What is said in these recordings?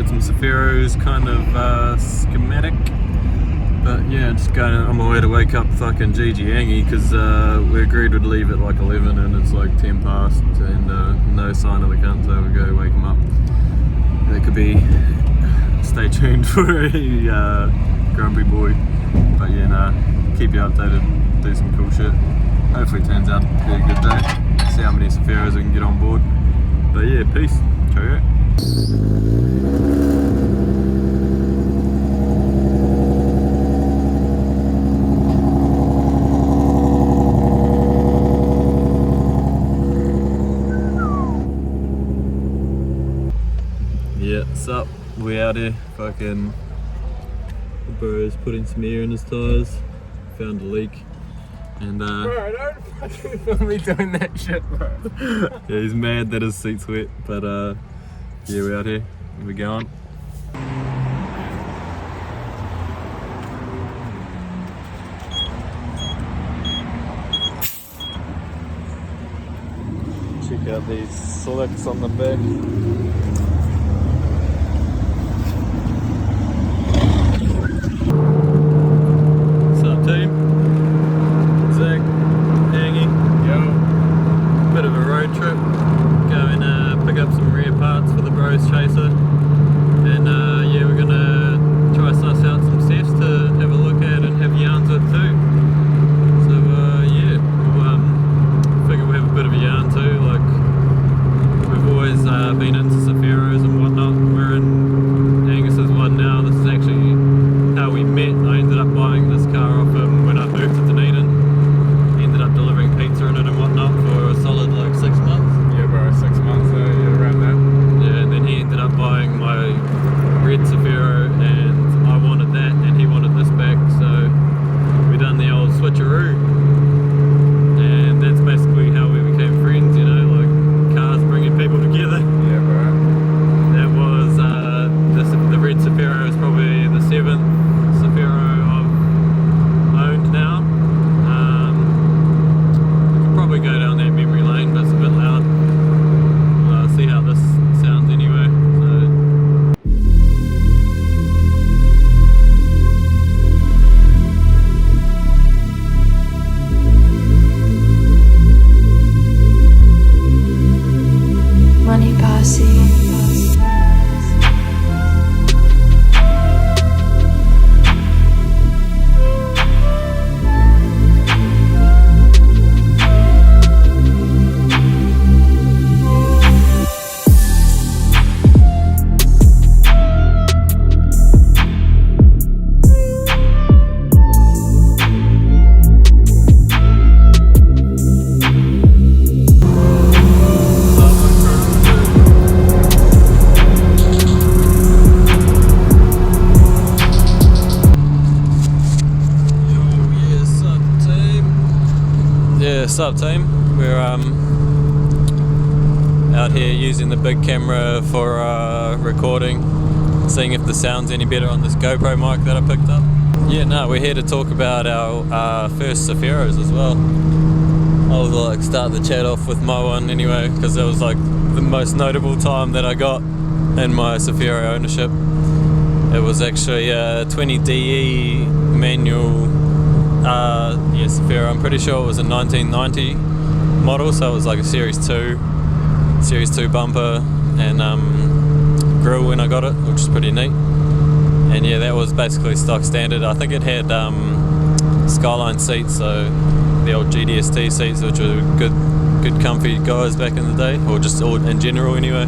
at some Cefiros kind of schematic. But yeah, just going on my way to wake up fucking Gigi Angie because we agreed we'd leave at like 11 and it's like 10 past and no sign of the cunt, so we go wake him up. That could be, stay tuned for a grumpy boy. But yeah, nah, keep you updated, do some cool shit. Hopefully it turns out to be a good day. See how many Sefiros we can get on board. But yeah, peace. Cheerio. Yeah, sup? We out here. Fucking the bro's putting some air in his tyres. Found a leak. And bro, don't fucking film me doing that shit, bro. Yeah, he's mad that his seat's wet, but yeah, we're out here. We're going. Check out these slicks on the back. What's up, team? Zach, Angie. Yo. Bit of a road trip. Go and pick up some rear parts for the bros chaser. And yeah, we're gonna try suss out some sefs to have a look at and have yarns with too. So yeah, we'll figure we'll have a bit of a yarn too. Like we've always been into Cefiros and whatnot. We're in Angus's one now. This is actually how we met. I ended up buying this car off him when I moved to Dunedin. Ended up delivering pizza in it and whatnot for a solid like 6 months. Yeah, bro, 6 months, yeah, around that. Yeah, and then he ended up buying my red Sefiro and I wanted that and he wanted this back, so we done the old switcheroo. And that's basically how we became friends, you know, like cars bringing people together. Yeah, bro. That was, the red Sefiro is probably the 7th Sefiro I've owned now. Probably go down that memory lane, but it's a bit loud. We'll see how this sounds anyway. Money Posse. What's up, team? We're out here using the big camera for recording, seeing if the sound's any better on this GoPro mic that I picked up. Yeah, no, we're here to talk about our first Cefiros as well. I'll like start the chat off with my one anyway, because that was like the most notable time that I got in my Cefiro ownership. It was actually a 20DE manual. Yeah, Sefiro. I'm pretty sure it was a 1990 model, so it was like a Series 2 bumper and grille when I got it, which is pretty neat. And yeah, that was basically stock standard. I think it had Skyline seats, so the old GDST seats, which were good comfy guys back in the day, or just all in general anyway.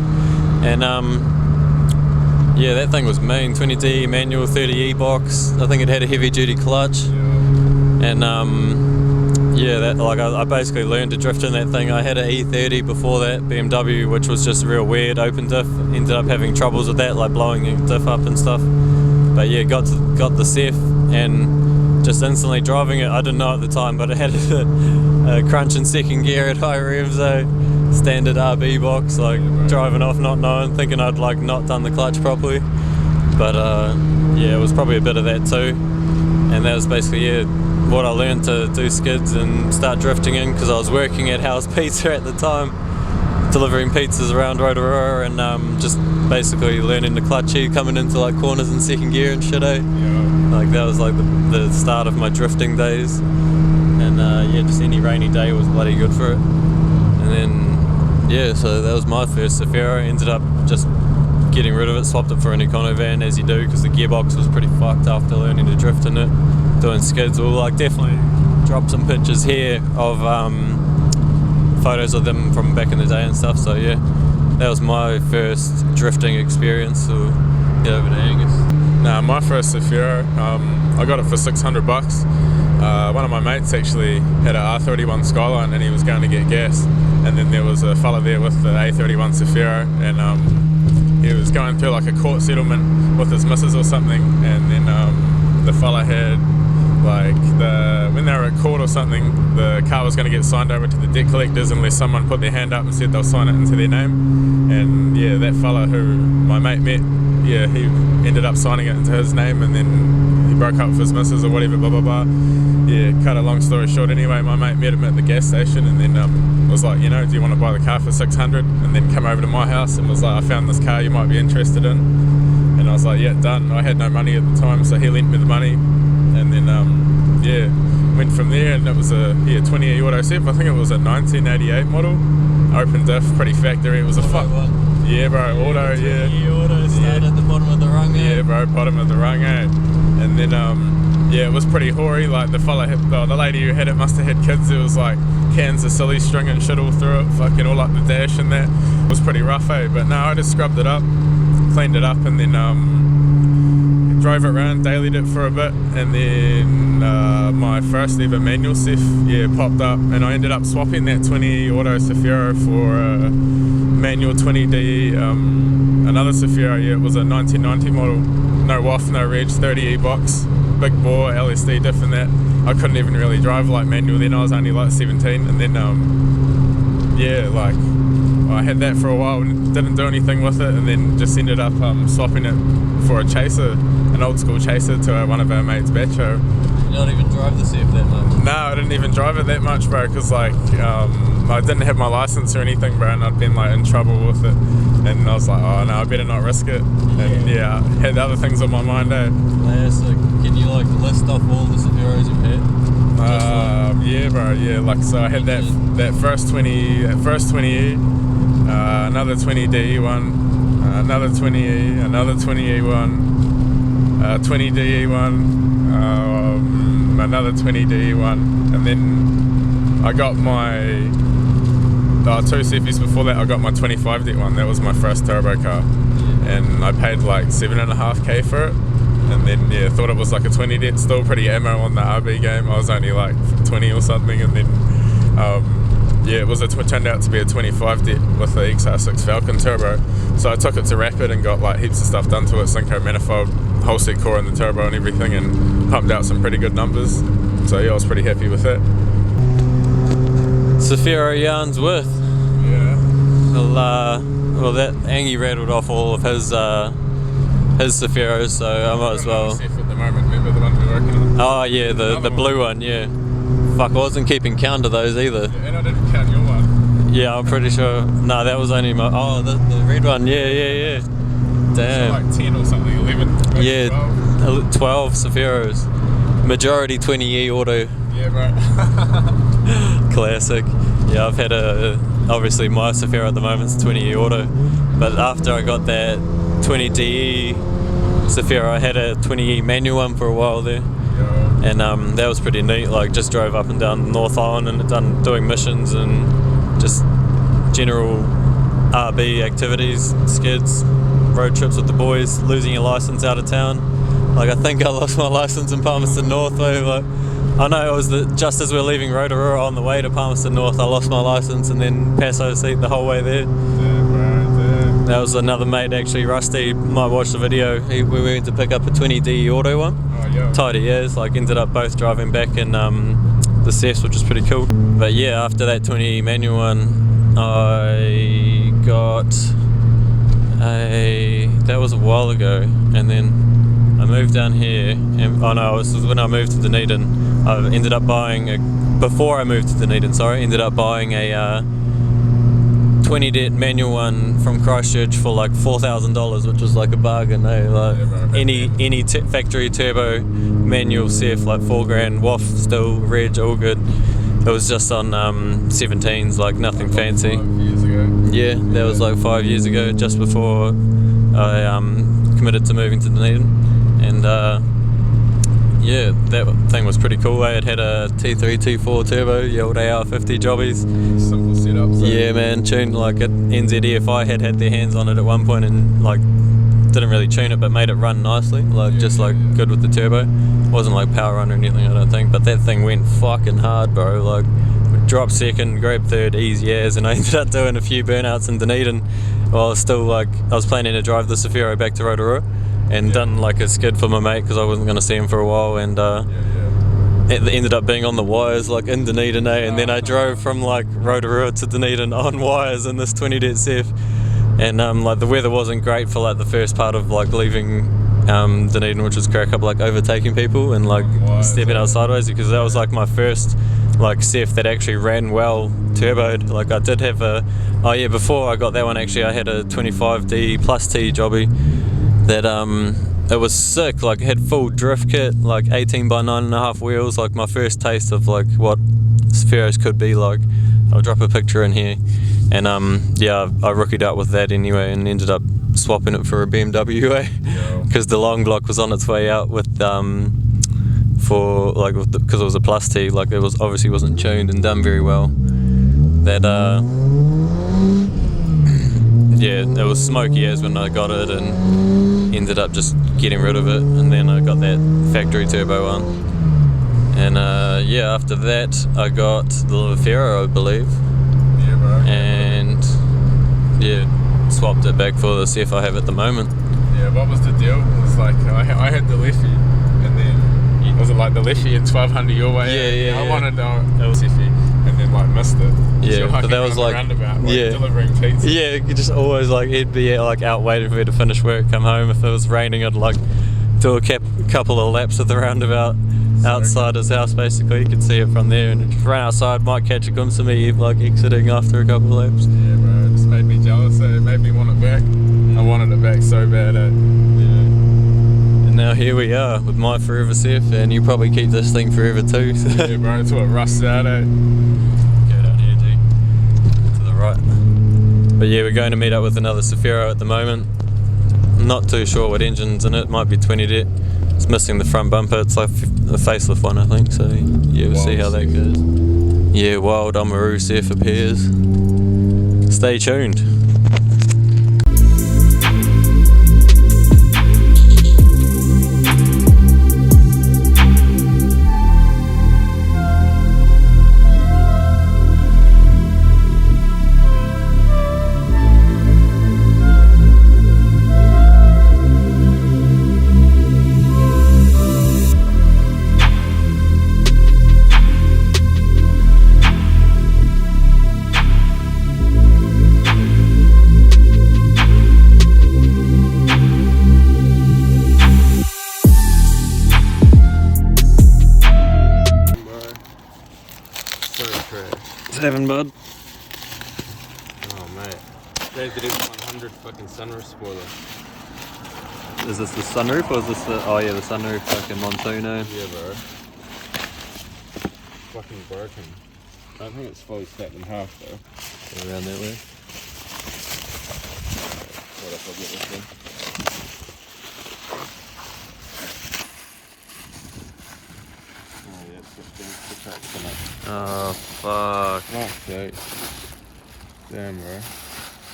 And yeah, that thing was mean. 20D manual, 30E box. I think it had a heavy duty clutch. And yeah, that like I basically learned to drift in that thing. I had an E30 before that, BMW, which was just real weird, open diff. Ended up having troubles with that, like blowing the diff up and stuff. But yeah, got the Cef and just instantly driving it. I didn't know at the time, but it had a crunch in second gear at high rev, so standard RB box, like driving off not knowing, thinking I'd like not done the clutch properly. But yeah, it was probably a bit of that too. And that was basically what I learned to do skids and start drifting in, because I was working at House Pizza at the time, delivering pizzas around Rotorua, and just basically learning the clutchy, coming into like corners in second gear and shit, eh? Yeah. Like that was like the start of my drifting days. And yeah, just any rainy day was bloody good for it. And then, yeah, so that was my first Sefiro. Ended up just getting rid of it, swapped it for an econo van, as you do, because the gearbox was pretty fucked after learning to drift in it, doing skids. We'll like definitely drop some pictures here of photos of them from back in the day and stuff. So yeah, that was my first drifting experience. So get over to Angus. Nah, my first Sefiro, I got it for $600. One of my mates actually had an R31 Skyline and he was going to get gas, and then there was a fella there with the A31 Sefiro, and he was going through like a court settlement with his missus or something, and then the fella had like when they were at court or something, the car was going to get signed over to the debt collectors unless someone put their hand up and said they'll sign it into their name. And yeah, that fella who my mate met, yeah, he ended up signing it into his name, and then he broke up with his missus or whatever, blah blah blah. Yeah, cut a long story short, anyway, my mate met him at the gas station, and then was like, you know, do you want to buy the car for $600? And then come over to my house and was like, I found this car you might be interested in. And I was like, yeah, done. I had no money at the time, so he lent me the money, and then yeah, went from there. And it was a 20E auto Cef. I think it was a 1988 model, open diff, pretty factory. It was a fuck. Yeah, bro, auto, yeah. Auto start at the bottom of the rung, eh? Yeah, bro, bottom of the rung, eh? And then, yeah, it was pretty hoary. Like, the lady who had it must have had kids. It was like cans of silly string and shit all through it, fucking all up the dash and that. It was pretty rough, eh? But no, I just scrubbed it up, cleaned it up, and then drove it around, dailied it for a bit, and then my first ever manual Cef, yeah, popped up, and I ended up swapping that 20 auto Sefiro for a manual 20D, another Sefiro. Yeah, it was a 1990 model, no WAF, no reg, 30E box, big bore, LSD diff and that. I couldn't even really drive like manual then, I was only like 17, and then yeah, like I had that for a while and didn't do anything with it, and then just ended up swapping it for a chaser, an old school chaser, to one of our mates' Bacho. You don't even drive the Cef that much? No, I didn't even drive it that much, bro, because like I didn't have my license or anything, bro, and I'd been like in trouble with it, and I was like, oh no, I better not risk it. And yeah, I had other things on my mind, eh? Yeah, so can you like list off all the Sefiros you've had? Yeah, bro, yeah, like, so I had that first 20E, another 20D one, another 20E, another 20E one, 20DE one, another 20DE one, and then I got my two Cefis before that. I got my 25D one. That was my first turbo car, and I paid like $7.5K for it. And then yeah, thought it was like a 20 det, still pretty ammo on the RB game. I was only like 20 or something, and then yeah, it turned out to be a 25 det with the XR6 Falcon turbo. So I took it to Rapid and got like heaps of stuff done to it, Synco manifold, whole set core in the turbo and everything, and pumped out some pretty good numbers. So yeah, I was pretty happy with it. Sefiro yarns worth. Yeah. Well, that Angie rattled off all of his Sefiros, so I might as well. At the moment, remember the one we're working on? Oh yeah, the blue one, yeah. Fuck, I wasn't keeping count of those either. Yeah, and I didn't count your one. Yeah, I'm pretty sure. No, that was only my. Oh, the red one. Yeah. Damn. So like 10 or something, 11. Maybe Yeah, 12 Sefiros. Majority 20E auto. Yeah, bro. Classic. Yeah, I've had obviously my Sefiro at the moment is 20E auto, but after I got that 20DE Sefiro, I had a 20E manual one for a while there. Yeah. And that was pretty neat. Like, just drove up and down North Island and doing missions and just general RB activities, skids, road trips with the boys, losing your license out of town. Like, I think I lost my license in Palmerston North though. Like, I know it was just as we were leaving Rotorua on the way to Palmerston North, I lost my license, and then Paso seat the whole way there. That was another mate, actually, Rusty, might watch the video. We went to pick up a 20D auto one. Oh, yeah. Tidy as, like, ended up both driving back in the Cefs, which is pretty cool. But yeah, after that 20 manual one, I got that was a while ago, and then I moved down here, and this was when I moved to Dunedin. I ended up buying before I moved to Dunedin, ended up buying a 20 det manual one from Christchurch for like $4,000, which was like a bargain. Like any factory turbo manual Cef, like $4,000, WOF still, reg, all good. It was just on 17s, like nothing fancy. 5 years ago. Yeah, that was like 5 years ago, just before I committed to moving to Dunedin. And yeah, that thing was pretty cool. It had a T3, T4 turbo, the old AR50 jobbies. Simple setup. So. Yeah, man, tuned like at NZEFI had their hands on it at one point and like didn't really tune it, but made it run nicely, like good with the turbo. Wasn't like power run or anything, I don't think, but that thing went fucking hard, bro. Like dropped second, grabbed third, easy as, and I ended up doing a few burnouts in Dunedin. Well, I was still like, I was planning to drive the Sefiro back to Rotorua and done like a skid for my mate because I wasn't going to see him for a while, and it ended up being on the wires like in Dunedin, and then I drove from like Rotorua to Dunedin on wires in this 20 det Cef, and like the weather wasn't great for like the first part of like leaving Dunedin, which was crack up, like overtaking people and like stepping out sideways, because that was like my first like Cef that actually ran well turboed. Like I did have before I got that one, actually I had a 25D plus T jobby that it was sick. Like it had full drift kit, like 18 by 9.5 wheels, like my first taste of like what Cefiros could be like. I'll drop a picture in here, and I rookied out with that anyway and ended up swapping it for a BMW, because the long block was on its way out with because it was a plus T, like it was obviously wasn't tuned and done very well. That it was smoky as when I got it, and ended up just getting rid of it, and then I got that factory turbo one, and after that I got the Sefiro, I believe, and swapped it back for the Cef I have at the moment. Yeah, what was the deal? It was like I had the Leffy, and then was it like the Leffy and 1200 your way? I wanted the Leffy, and then like missed it. Yeah, but that was like roundabout, delivering pizza. Yeah, you just always like, he'd be like out waiting for me to finish work, come home. If it was raining, I'd like do a couple of laps of the roundabout outside his house. Basically, you could see it from there, and just run outside, might catch a glimpse of me like exiting after a couple of laps. Yeah, bro, it just made me jealous. It made me want it back. I wanted it back so bad. And now here we are with my forever Cef, and you probably keep this thing forever too. Yeah, bro, it's what rusts out. Go down here, G, to the right. But yeah, we're going to meet up with another Sefiro at the moment. Not too sure what engine's in it. Might be 20 det. It's missing the front bumper. It's like a facelift one, I think. So yeah, we'll see how that goes. Yeah, wild Timaru Cef appears. Stay tuned. Having bud. Oh mate, there's the F100 fucking sunroof spoiler. Is this the sunroof, or is this the the sunroof fucking Montuno? Yeah, bro. Fucking broken. I don't think it's fully snapped in half though. Go around that way. What if I get this thing? Oh fuck. Fuck's sake. Damn, bro.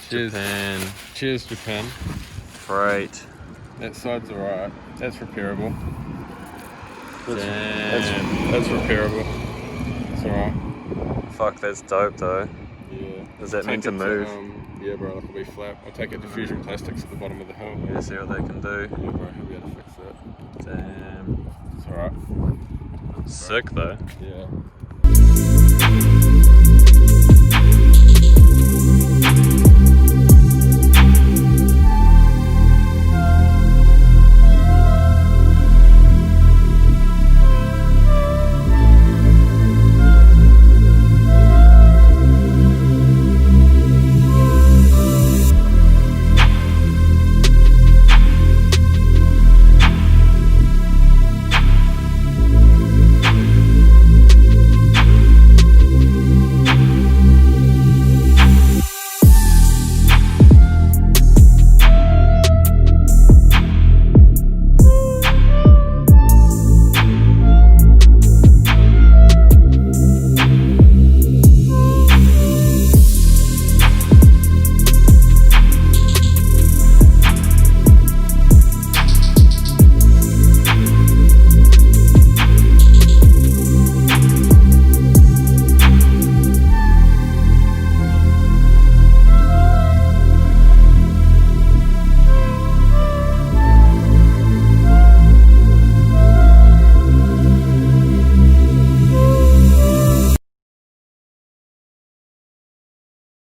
Cheers. Japan. Cheers, Japan. Freight. That side's alright. That's repairable. Damn. That's repairable. It's alright. Fuck, that's dope though. Yeah. Is that meant to move? Yeah, bro, like a wee flap. I'll take it to Fusion Plastics at the bottom of the hill. Yeah, see what they can do. Yeah, bro, he'll be able to fix that. Damn. It's alright. Sick though. Yeah.